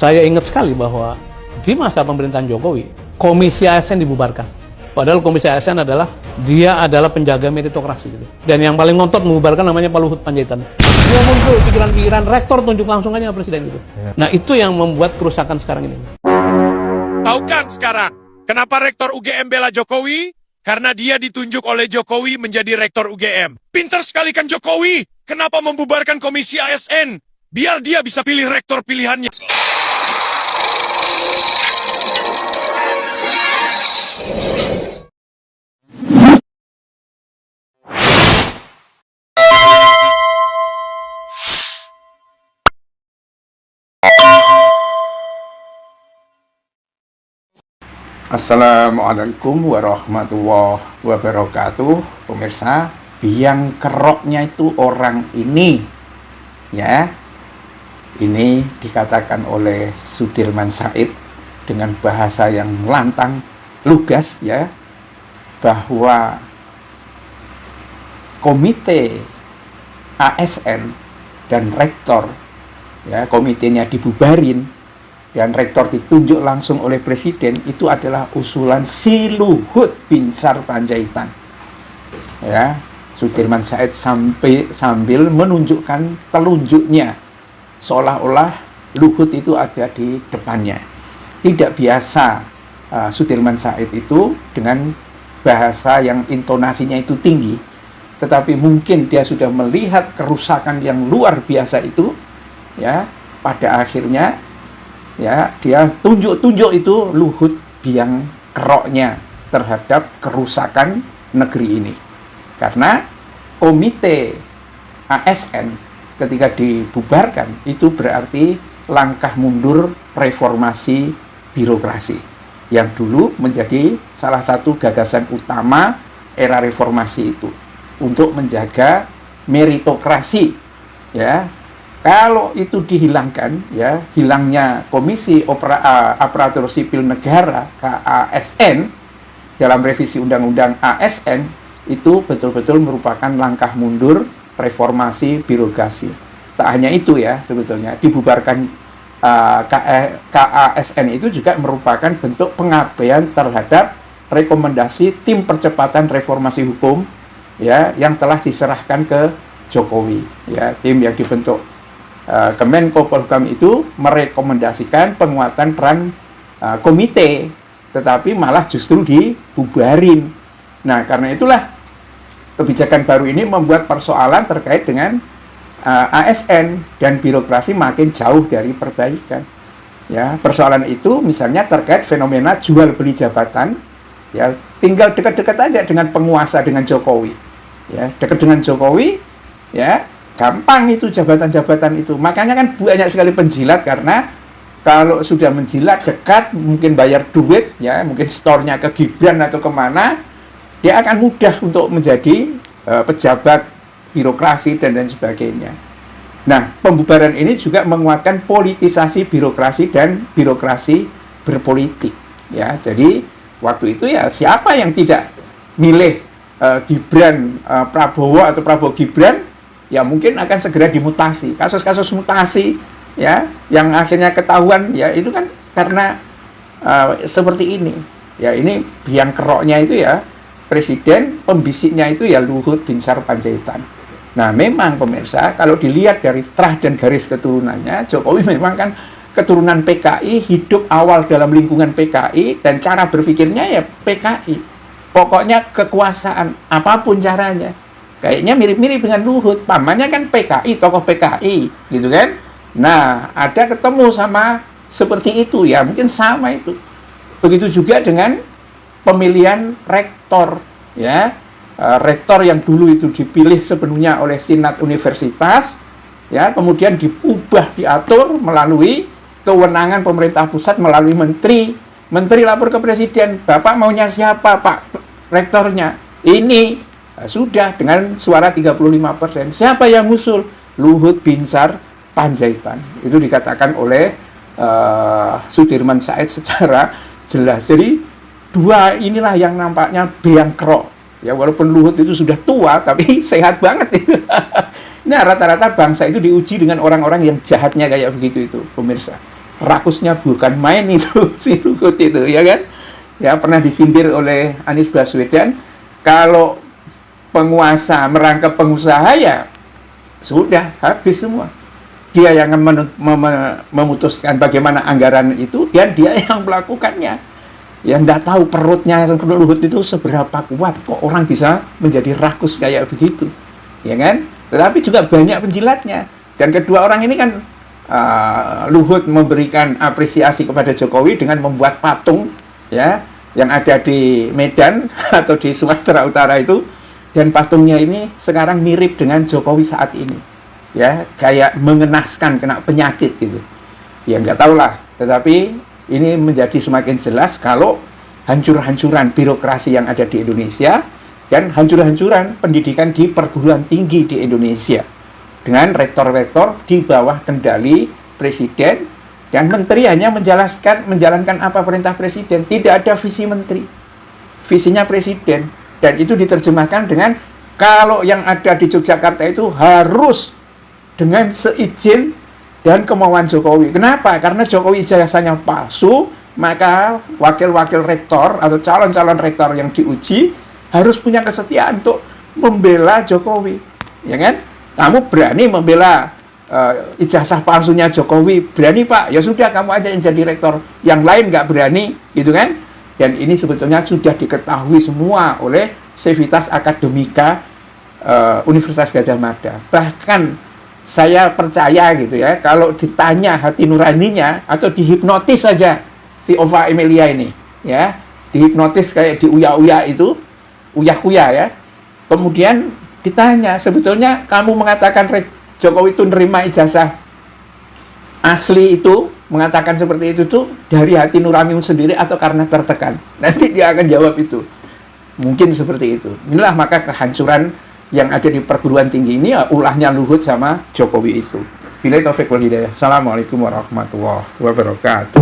Saya ingat sekali bahwa di masa pemerintahan Jokowi, Komisi ASN dibubarkan. Padahal Komisi ASN adalah penjaga meritokrasi gitu. Dan yang paling ngontot membubarkan namanya Pak Luhut Panjaitan. Dia muncul pikiran-pikiran rektor tunjuk langsung aja presiden gitu. Nah itu yang membuat kerusakan sekarang ini. Tahu kan sekarang kenapa rektor UGM bela Jokowi? Karena dia ditunjuk oleh Jokowi menjadi rektor UGM. Pinter sekali kan Jokowi? Kenapa membubarkan Komisi ASN? Biar dia bisa pilih rektor pilihannya. Assalamualaikum warahmatullahi wabarakatuh. Pemirsa, biang keroknya itu orang ini, ya. Ini dikatakan oleh Sudirman Said dengan bahasa yang lantang, lugas, ya, bahwa komite ASN dan rektor, ya, komitenya dibubarin dan rektor ditunjuk langsung oleh presiden, itu adalah usulan si Luhut Binsar Panjaitan. Ya, Sudirman Said sambil menunjukkan telunjuknya, seolah-olah Luhut itu ada di depannya. Tidak biasa Sudirman Said itu dengan bahasa yang intonasinya itu tinggi, tetapi mungkin dia sudah melihat kerusakan yang luar biasa itu, ya, pada akhirnya, ya, dia tunjuk itu Luhut biang keroknya terhadap kerusakan negeri ini. Karena komite ASN ketika dibubarkan itu berarti langkah mundur reformasi birokrasi yang dulu menjadi salah satu gagasan utama era reformasi itu untuk menjaga meritokrasi, ya. Kalau itu dihilangkan, ya, hilangnya Komisi Aparatur Sipil Negara KASN dalam revisi Undang-Undang ASN, itu betul-betul merupakan langkah mundur reformasi birokrasi. Tak hanya itu, ya, sebetulnya dibubarkan KASN itu juga merupakan bentuk pengabaian terhadap rekomendasi tim percepatan reformasi hukum, ya, yang telah diserahkan ke Jokowi, ya. Tim yang dibentuk Kemenko Polhukam itu merekomendasikan penguatan peran komite, tetapi malah justru dibubarin. Nah, karena itulah kebijakan baru ini membuat persoalan terkait dengan ASN dan birokrasi makin jauh dari perbaikan. Ya, persoalan itu misalnya terkait fenomena jual beli jabatan, ya, tinggal dekat-dekat aja dengan penguasa, dengan Jokowi. Ya, dekat dengan Jokowi, ya, gampang itu jabatan-jabatan itu. Makanya kan banyak sekali penjilat, karena kalau sudah menjilat dekat, mungkin bayar duit, ya, mungkin store-nya ke Gibran atau kemana, dia akan mudah untuk menjadi pejabat birokrasi dan lain sebagainya. Nah, pembubaran ini juga menguatkan politisasi birokrasi dan birokrasi berpolitik, ya. Jadi waktu itu, ya, siapa yang tidak milih Gibran Prabowo atau Prabowo Gibran, ya mungkin akan segera dimutasi. Kasus-kasus mutasi, ya, yang akhirnya ketahuan, ya, itu kan karena seperti ini. Ya, ini biang keroknya itu, ya, presiden, pembisiknya itu, ya, Luhut Binsar Panjaitan. Nah, memang pemirsa, kalau dilihat dari trah dan garis keturunannya, Jokowi memang kan keturunan PKI, hidup awal dalam lingkungan PKI, dan cara berpikirnya, ya, PKI. Pokoknya kekuasaan, apapun caranya. Kayaknya mirip-mirip dengan Luhut, pamannya kan PKI, tokoh PKI, gitu kan. Nah, ada ketemu sama seperti itu, ya, mungkin sama itu. Begitu juga dengan pemilihan rektor, ya. Rektor yang dulu itu dipilih sepenuhnya oleh Senat Universitas, ya, kemudian diubah, diatur melalui kewenangan pemerintah pusat melalui menteri. Menteri lapor ke presiden, Bapak maunya siapa, Pak rektornya? Ini. Sudah dengan suara 35%. Siapa yang ngusul? Luhut Binsar Panjaitan. Itu dikatakan oleh Sudirman Said secara jelas. Jadi dua inilah yang nampaknya biang kerok. Ya, walaupun Luhut itu sudah tua, tapi sehat banget. Nah, rata-rata bangsa itu diuji dengan orang-orang yang jahatnya kayak begitu itu, pemirsa. rakusnya bukan main itu si Luhut itu, ya kan? Ya, pernah disindir oleh Anies Baswedan, kalau penguasa merangkap pengusaha ya sudah habis semua. Dia yang memutuskan bagaimana anggaran itu, dan dia yang melakukannya. Ya, nggak tahu perutnya Luhut itu seberapa kuat, kok orang bisa menjadi rakus kayak begitu, ya kan? Tetapi juga banyak penjilatnya. Dan kedua orang ini kan, Luhut memberikan apresiasi kepada Jokowi dengan membuat patung, ya, yang ada di Medan atau di Sumatera Utara itu, dan patungnya ini sekarang mirip dengan Jokowi saat ini, ya, kayak mengenaskan, kena penyakit gitu. Ya nggak tahulah, tetapi ini menjadi semakin jelas kalau hancur-hancuran birokrasi yang ada di Indonesia dan hancur-hancuran pendidikan di perguruan tinggi di Indonesia dengan rektor-rektor di bawah kendali presiden. Dan menteri hanya menjalankan apa perintah presiden. Tidak ada visi menteri. Visinya presiden. Dan itu diterjemahkan dengan, kalau yang ada di Yogyakarta itu harus dengan seizin dan kemauan Jokowi. Kenapa? Karena Jokowi ijazahnya palsu, maka wakil-wakil rektor atau calon-calon rektor yang diuji harus punya kesetiaan untuk membela Jokowi. Ya kan? Kamu berani membela ijazah palsunya Jokowi, berani Pak, ya sudah kamu aja yang jadi rektor, yang lain nggak berani, gitu kan? Dan ini sebetulnya sudah diketahui semua oleh Civitas Akademika Universitas Gadjah Mada. Bahkan saya percaya gitu ya, kalau ditanya hati nuraninya atau dihipnotis saja si Ova Emilia ini, ya, dihipnotis kayak di uya-uya itu, uyah-kuya ya. Kemudian ditanya, sebetulnya kamu mengatakan Jokowi itu nerima ijazah asli itu, mengatakan seperti itu tuh dari hati nuranimu sendiri atau karena tertekan? Nanti dia akan jawab itu. Mungkin seperti itu. Inilah maka kehancuran yang ada di perguruan tinggi ini, ya, ulahnya Luhut sama Jokowi itu. Billahi taufiq wal hidayah. Assalamualaikum warahmatullahi wabarakatuh.